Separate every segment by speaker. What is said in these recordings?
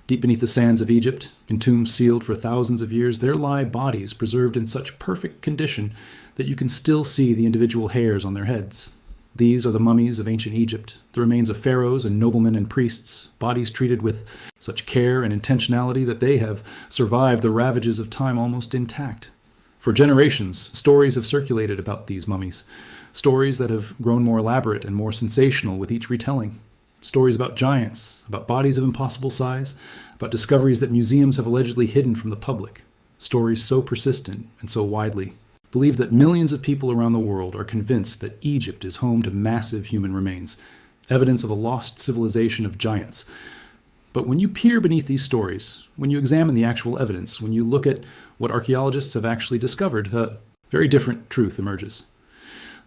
Speaker 1: Deep beneath the sands of Egypt, in tombs sealed for thousands of years, there lie bodies preserved in such perfect condition that you can still see the individual hairs on their heads. These are the mummies of ancient Egypt, the remains of pharaohs and noblemen and priests, bodies treated with such care and intentionality that they have survived the ravages of time almost intact. For generations, stories have circulated about these mummies, stories that have grown more elaborate and more sensational with each retelling. Stories about giants, about bodies of impossible size, about discoveries that museums have allegedly hidden from the public. Stories so persistent and so widely believed that millions of people around the world are convinced that Egypt is home to massive human remains, evidence of a lost civilization of giants. But when you peer beneath these stories, when you examine the actual evidence, when you look at what archaeologists have actually discovered, a very different truth emerges.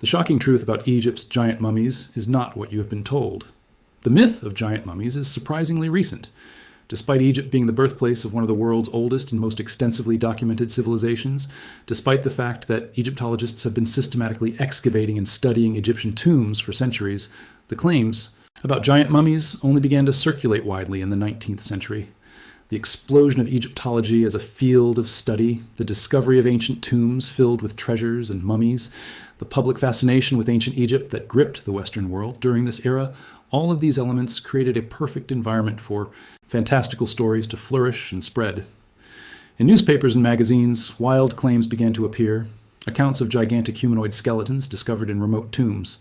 Speaker 1: The shocking truth about Egypt's giant mummies is not what you have been told. The myth of giant mummies is surprisingly recent. Despite Egypt being the birthplace of one of the world's oldest and most extensively documented civilizations, despite the fact that Egyptologists have been systematically excavating and studying Egyptian tombs for centuries, the claims about giant mummies only began to circulate widely in the 19th century. The explosion of Egyptology as a field of study, the discovery of ancient tombs filled with treasures and mummies, the public fascination with ancient Egypt that gripped the Western world during this era, all of these elements created a perfect environment for fantastical stories to flourish and spread. In newspapers and magazines, wild claims began to appear, accounts of gigantic humanoid skeletons discovered in remote tombs,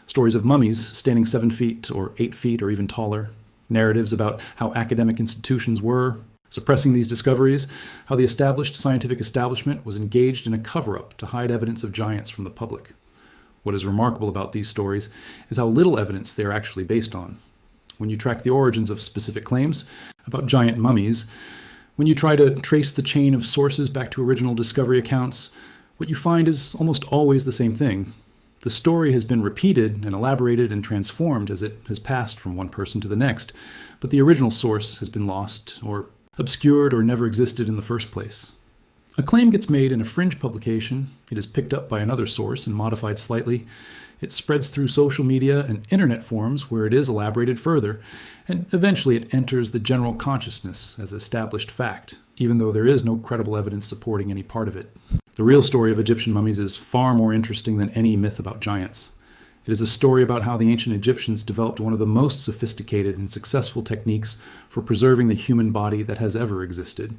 Speaker 1: stories of mummies standing 7 feet or 8 feet or even taller, narratives about how academic institutions were suppressing these discoveries, how the established scientific establishment was engaged in a cover-up to hide evidence of giants from the public. What is remarkable about these stories is how little evidence they are actually based on. When you track the origins of specific claims about giant mummies, when you try to trace the chain of sources back to original discovery accounts, what you find is almost always the same thing. The story has been repeated and elaborated and transformed as it has passed from one person to the next, but the original source has been lost or obscured or never existed in the first place. A claim gets made in a fringe publication, it is picked up by another source and modified slightly, it spreads through social media and internet forums where it is elaborated further, and eventually it enters the general consciousness as established fact, even though there is no credible evidence supporting any part of it. The real story of Egyptian mummies is far more interesting than any myth about giants. It is a story about how the ancient Egyptians developed one of the most sophisticated and successful techniques for preserving the human body that has ever existed.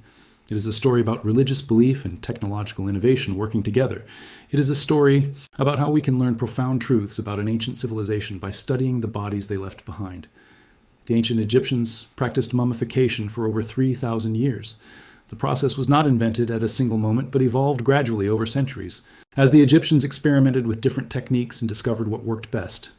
Speaker 1: It is a story about religious belief and technological innovation working together. It is a story about how we can learn profound truths about an ancient civilization by studying the bodies they left behind. The ancient Egyptians practiced mummification for over 3,000 years. The process was not invented at a single moment, but evolved gradually over centuries, as the Egyptians experimented with different techniques and discovered what worked best.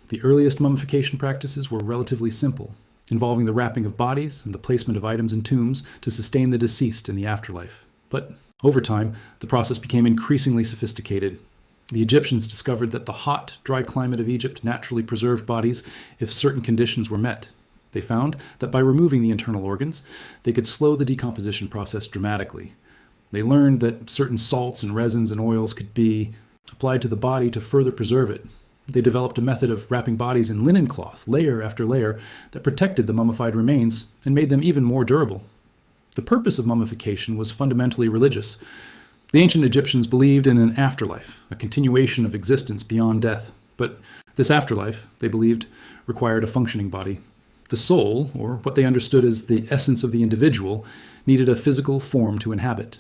Speaker 1: The earliest mummification practices were relatively simple, involving the wrapping of bodies and the placement of items in tombs to sustain the deceased in the afterlife. But over time, the process became increasingly sophisticated. The Egyptians discovered that the hot, dry climate of Egypt naturally preserved bodies if certain conditions were met. They found that by removing the internal organs, they could slow the decomposition process dramatically. They learned that certain salts and resins and oils could be applied to the body to further preserve it. They developed a method of wrapping bodies in linen cloth, layer after layer, that protected the mummified remains and made them even more durable. The purpose of mummification was fundamentally religious. The ancient Egyptians believed in an afterlife, a continuation of existence beyond death. But this afterlife, they believed, required a functioning body. The soul, or what they understood as the essence of the individual, needed a physical form to inhabit.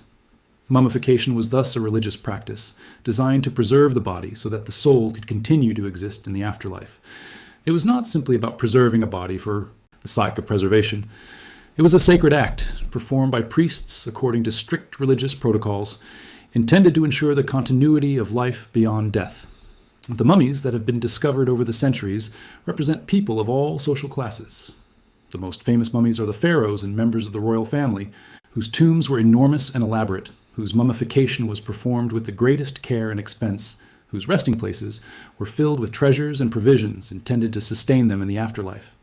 Speaker 1: Mummification was thus a religious practice, designed to preserve the body so that the soul could continue to exist in the afterlife. It was not simply about preserving a body for the sake of preservation. It was a sacred act, performed by priests according to strict religious protocols, intended to ensure the continuity of life beyond death. The mummies that have been discovered over the centuries represent people of all social classes. The most famous mummies are the pharaohs and members of the royal family, whose tombs were enormous and elaborate, whose mummification was performed with the greatest care and expense, whose resting places were filled with treasures and provisions intended to sustain them in the afterlife.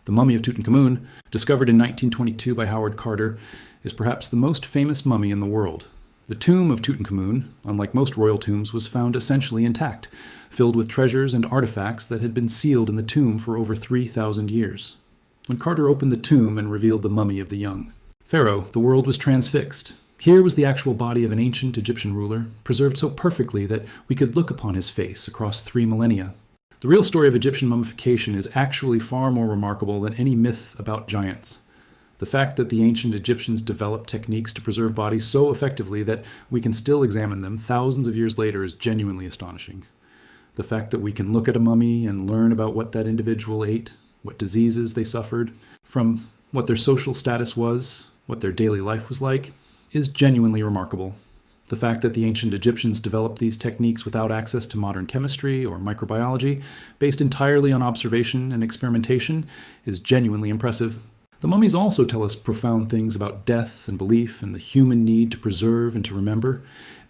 Speaker 1: The mummy of Tutankhamun, discovered in 1922 by Howard Carter, is perhaps the most famous mummy in the world. The tomb of Tutankhamun, unlike most royal tombs, was found essentially intact, filled with treasures and artifacts that had been sealed in the tomb for over 3,000 years. when Carter opened the tomb and revealed the mummy of the young pharaoh, the world was transfixed. Here was the actual body of an ancient Egyptian ruler, preserved so perfectly that we could look upon his face across 3 millennia. The real story of Egyptian mummification is actually far more remarkable than any myth about giants. The fact that the ancient Egyptians developed techniques to preserve bodies so effectively that we can still examine them thousands of years later is genuinely astonishing. The fact that we can look at a mummy and learn about what that individual ate, what diseases they suffered, from what their social status was, what their daily life was like, is genuinely remarkable. The fact that the ancient Egyptians developed these techniques without access to modern chemistry or microbiology, based entirely on observation and experimentation, is genuinely impressive. The mummies also tell us profound things about death and belief and the human need to preserve and to remember.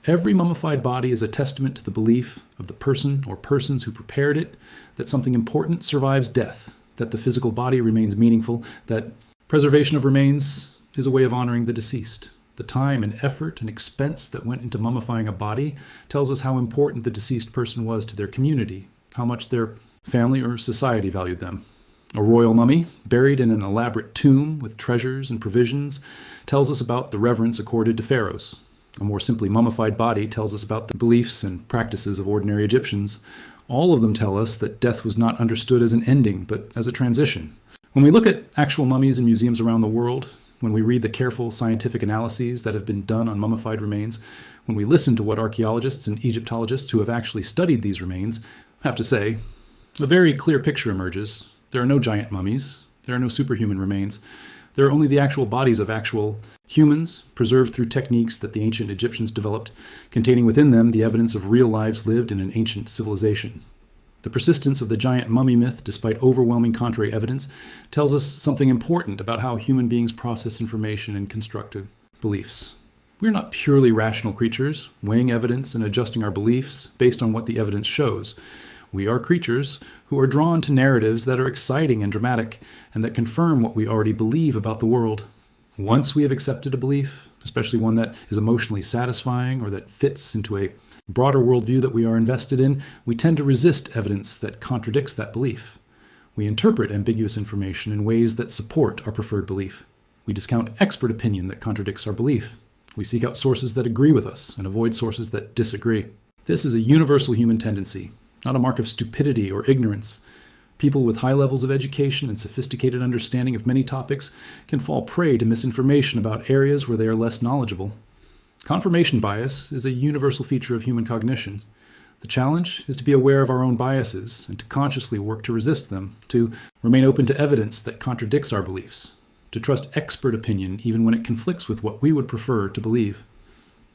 Speaker 1: Every mummified body is a testament to the belief of the person or persons who prepared it, that something important survives death, that the physical body remains meaningful, that preservation of remains is a way of honoring the deceased. The time and effort and expense that went into mummifying a body tells us how important the deceased person was to their community, how much their family or society valued them. A royal mummy, buried in an elaborate tomb with treasures and provisions, tells us about the reverence accorded to pharaohs. A more simply mummified body tells us about the beliefs and practices of ordinary Egyptians. All of them tell us that death was not understood as an ending, but as a transition. When we look at actual mummies in museums around the world, when we read the careful scientific analyses that have been done on mummified remains, when we listen to what archaeologists and Egyptologists who have actually studied these remains have to say, a very clear picture emerges. There are no giant mummies. There are no superhuman remains. There are only the actual bodies of actual humans, preserved through techniques that the ancient Egyptians developed, containing within them the evidence of real lives lived in an ancient civilization. The persistence of the giant mummy myth, despite overwhelming contrary evidence, tells us something important about how human beings process information and construct beliefs. We are not purely rational creatures, weighing evidence and adjusting our beliefs based on what the evidence shows. We are creatures who are drawn to narratives that are exciting and dramatic, and that confirm what we already believe about the world. Once we have accepted a belief, especially one that is emotionally satisfying or that fits into a broader worldview that we are invested in, we tend to resist evidence that contradicts that belief. We interpret ambiguous information in ways that support our preferred belief. We discount expert opinion that contradicts our belief. We seek out sources that agree with us and avoid sources that disagree. This is a universal human tendency, not a mark of stupidity or ignorance. People with high levels of education and sophisticated understanding of many topics can fall prey to misinformation about areas where they are less knowledgeable. Confirmation bias is a universal feature of human cognition. The challenge is to be aware of our own biases and to consciously work to resist them, to remain open to evidence that contradicts our beliefs, to trust expert opinion even when it conflicts with what we would prefer to believe.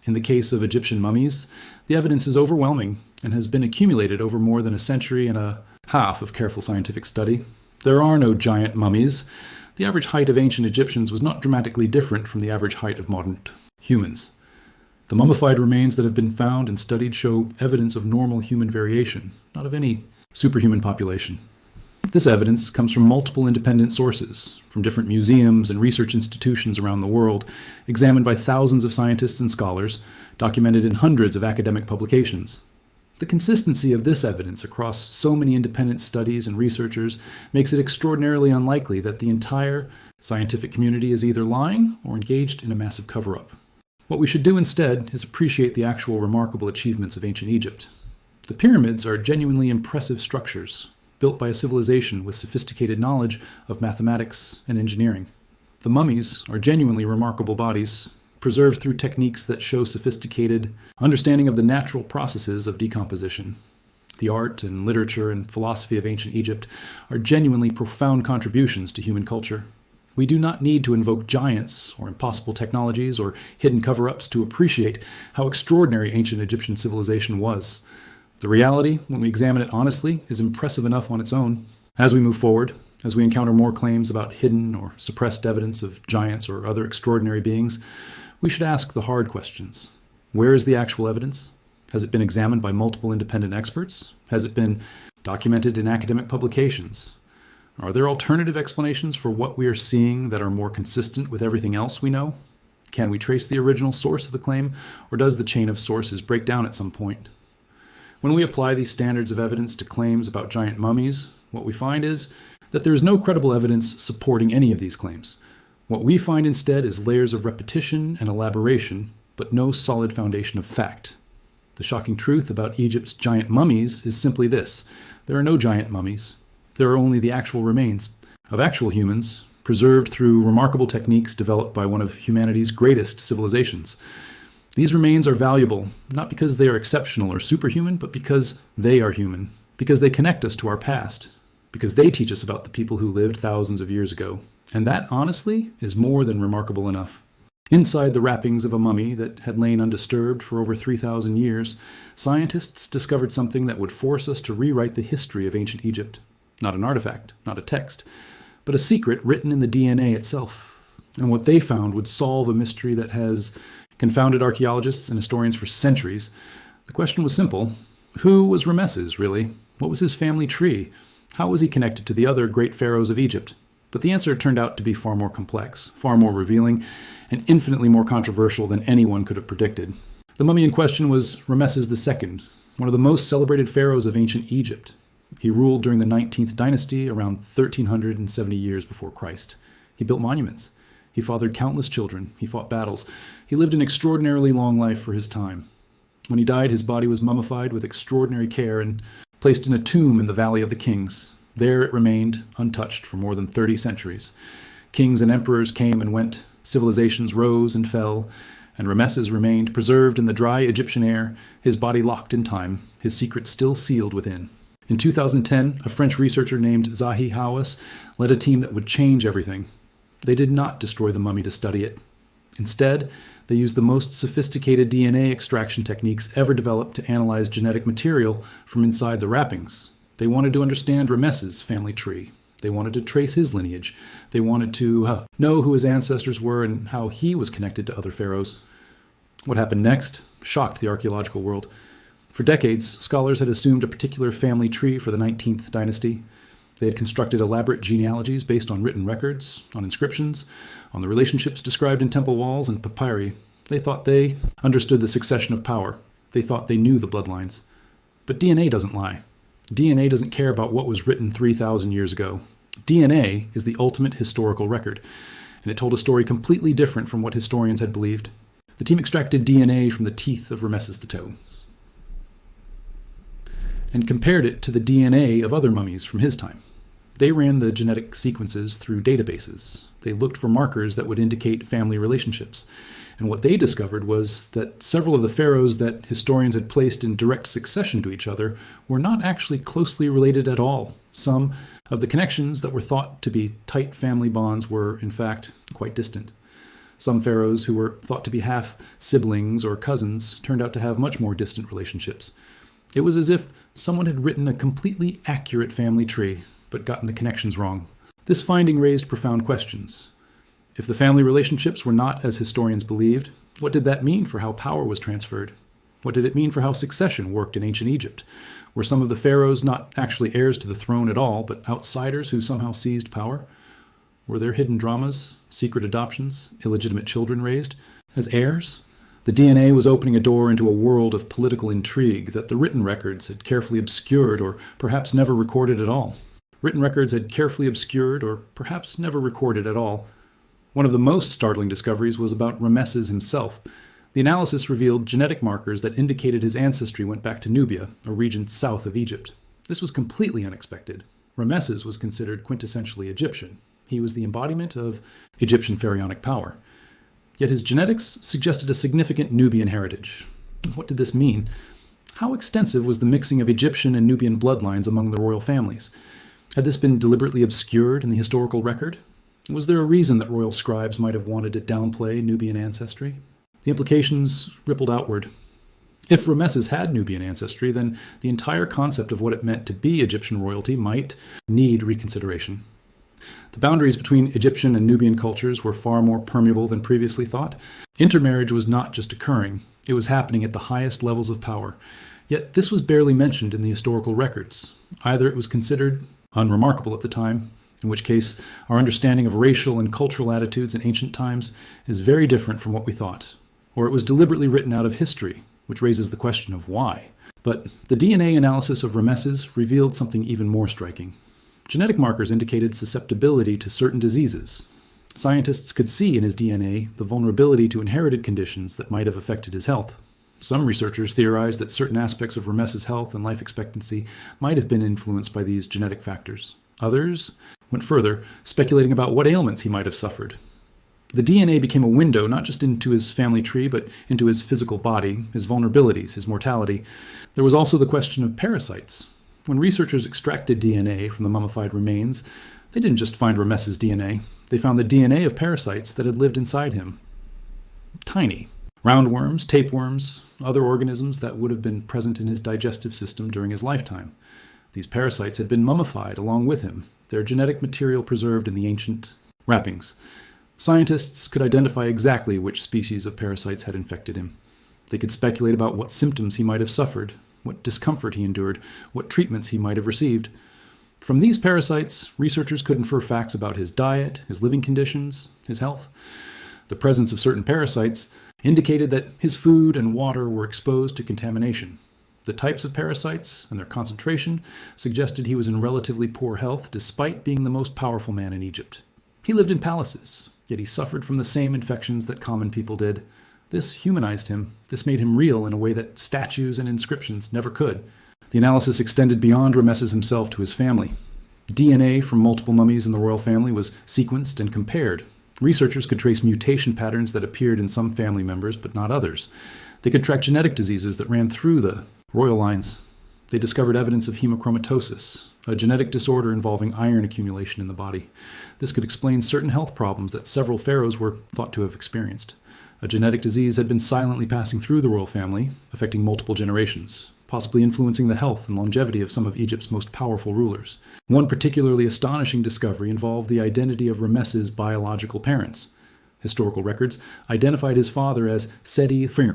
Speaker 1: In the case of Egyptian mummies, the evidence is overwhelming and has been accumulated over more than a century and a half of careful scientific study. There are no giant mummies. The average height of ancient Egyptians was not dramatically different from the average height of modern humans. The mummified remains that have been found and studied show evidence of normal human variation, not of any superhuman population. This evidence comes from multiple independent sources, from different museums and research institutions around the world, examined by thousands of scientists and scholars, documented in hundreds of academic publications. The consistency of this evidence across so many independent studies and researchers makes it extraordinarily unlikely that the entire scientific community is either lying or engaged in a massive cover-up. What we should do instead is appreciate the actual remarkable achievements of ancient Egypt. The pyramids are genuinely impressive structures, built by a civilization with sophisticated knowledge of mathematics and engineering. The mummies are genuinely remarkable bodies, preserved through techniques that show sophisticated understanding of the natural processes of decomposition. The art and literature and philosophy of ancient Egypt are genuinely profound contributions to human culture. We do not need to invoke giants or impossible technologies or hidden cover-ups to appreciate how extraordinary ancient Egyptian civilization was. The reality, when we examine it honestly, is impressive enough on its own. As we move forward, as we encounter more claims about hidden or suppressed evidence of giants or other extraordinary beings, we should ask the hard questions. Where is the actual evidence? Has it been examined by multiple independent experts? Has it been documented in academic publications? Are there alternative explanations for what we are seeing that are more consistent with everything else we know? Can we trace the original source of the claim, or does the chain of sources break down at some point? When we apply these standards of evidence to claims about giant mummies, what we find is that there is no credible evidence supporting any of these claims. What we find instead is layers of repetition and elaboration, but no solid foundation of fact. The shocking truth about Egypt's giant mummies is simply this: there are no giant mummies. There are only the actual remains of actual humans, preserved through remarkable techniques developed by one of humanity's greatest civilizations. These remains are valuable, not because they are exceptional or superhuman, but because they are human, because they connect us to our past, because they teach us about the people who lived thousands of years ago. And that, honestly, is more than remarkable enough. Inside the wrappings of a mummy that had lain undisturbed for over 3,000 years, scientists discovered something that would force us to rewrite the history of ancient Egypt. Not an artifact, not a text, but a secret written in the DNA itself. And what they found would solve a mystery that has confounded archaeologists and historians for centuries. The question was simple. Who was Ramesses, really? What was his family tree? How was he connected to the other great pharaohs of Egypt? But the answer turned out to be far more complex, far more revealing, and infinitely more controversial than anyone could have predicted. The mummy in question was Ramesses II, one of the most celebrated pharaohs of ancient Egypt. He ruled during the 19th dynasty, around 1370 years before Christ. He built monuments. He fathered countless children. He fought battles. He lived an extraordinarily long life for his time. When he died, his body was mummified with extraordinary care and placed in a tomb in the Valley of the Kings. There it remained, untouched, for more than 30 centuries. Kings and emperors came and went, civilizations rose and fell, and Ramesses remained preserved in the dry Egyptian air, his body locked in time, his secret still sealed within. In 2010, a French researcher named Zahi Hawass led a team that would change everything. They did not destroy the mummy to study it. Instead, they used the most sophisticated DNA extraction techniques ever developed to analyze genetic material from inside the wrappings. They wanted to understand Ramesses' family tree. They wanted to trace his lineage. They wanted to know who his ancestors were and how he was connected to other pharaohs. What happened next shocked the archaeological world. For decades, scholars had assumed a particular family tree for the 19th dynasty. They had constructed elaborate genealogies based on written records, on inscriptions, on the relationships described in temple walls and papyri. They thought they understood the succession of power. They thought they knew the bloodlines. But DNA doesn't lie. DNA doesn't care about what was written 3,000 years ago. DNA is the ultimate historical record, and it told a story completely different from what historians had believed. The team extracted DNA from the teeth of Ramesses II and compared it to the DNA of other mummies from his time. They ran the genetic sequences through databases. They looked for markers that would indicate family relationships. And what they discovered was that several of the pharaohs that historians had placed in direct succession to each other were not actually closely related at all. Some of the connections that were thought to be tight family bonds were, in fact, quite distant. Some pharaohs who were thought to be half siblings or cousins turned out to have much more distant relationships. It was as if someone had written a completely accurate family tree, but gotten the connections wrong. This finding raised profound questions. If the family relationships were not as historians believed, what did that mean for how power was transferred? What did it mean for how succession worked in ancient Egypt? Were some of the pharaohs not actually heirs to the throne at all, but outsiders who somehow seized power? Were there hidden dramas, secret adoptions, illegitimate children raised as heirs? The DNA was opening a door into a world of political intrigue that the written records had carefully obscured or perhaps never recorded at all. Written records had carefully obscured or perhaps never recorded at all. One of the most startling discoveries was about Ramesses himself. The analysis revealed genetic markers that indicated his ancestry went back to Nubia, a region south of Egypt. This was completely unexpected. Ramesses was considered quintessentially Egyptian. He was the embodiment of Egyptian pharaonic power. Yet his genetics suggested a significant Nubian heritage. What did this mean? How extensive was the mixing of Egyptian and Nubian bloodlines among the royal families? Had this been deliberately obscured in the historical record? Was there a reason that royal scribes might have wanted to downplay Nubian ancestry? The implications rippled outward. If Ramesses had Nubian ancestry, then the entire concept of what it meant to be Egyptian royalty might need reconsideration. The boundaries between Egyptian and Nubian cultures were far more permeable than previously thought. Intermarriage was not just occurring, it was happening at the highest levels of power. Yet this was barely mentioned in the historical records. Either it was considered unremarkable at the time, in which case our understanding of racial and cultural attitudes in ancient times is very different from what we thought, or it was deliberately written out of history, which raises the question of why. But the DNA analysis of Ramesses revealed something even more striking. Genetic markers indicated susceptibility to certain diseases. Scientists could see in his DNA the vulnerability to inherited conditions that might have affected his health. Some researchers theorized that certain aspects of Ramesses' health and life expectancy might have been influenced by these genetic factors. Others went further, speculating about what ailments he might have suffered. The DNA became a window not just into his family tree, but into his physical body, his vulnerabilities, his mortality. There was also the question of parasites. When researchers extracted DNA from the mummified remains, they didn't just find Ramesses' DNA. They found the DNA of parasites that had lived inside him. Tiny. Roundworms, tapeworms, other organisms that would have been present in his digestive system during his lifetime. These parasites had been mummified along with him, their genetic material preserved in the ancient wrappings. Scientists could identify exactly which species of parasites had infected him. They could speculate about what symptoms he might have suffered, what discomfort he endured, what treatments he might have received. From these parasites, researchers could infer facts about his diet, his living conditions, his health. The presence of certain parasites indicated that his food and water were exposed to contamination. The types of parasites and their concentration suggested he was in relatively poor health despite being the most powerful man in Egypt. He lived in palaces, yet he suffered from the same infections that common people did. This humanized him. This made him real in a way that statues and inscriptions never could. The analysis extended beyond Ramesses himself to his family. DNA from multiple mummies in the royal family was sequenced and compared. Researchers could trace mutation patterns that appeared in some family members, but not others. They could track genetic diseases that ran through the royal lines. They discovered evidence of hemochromatosis, a genetic disorder involving iron accumulation in the body. This could explain certain health problems that several pharaohs were thought to have experienced. A genetic disease had been silently passing through the royal family, affecting multiple generations, possibly influencing the health and longevity of some of Egypt's most powerful rulers. One particularly astonishing discovery involved the identity of Ramesses' biological parents. Historical records identified his father as Seti I,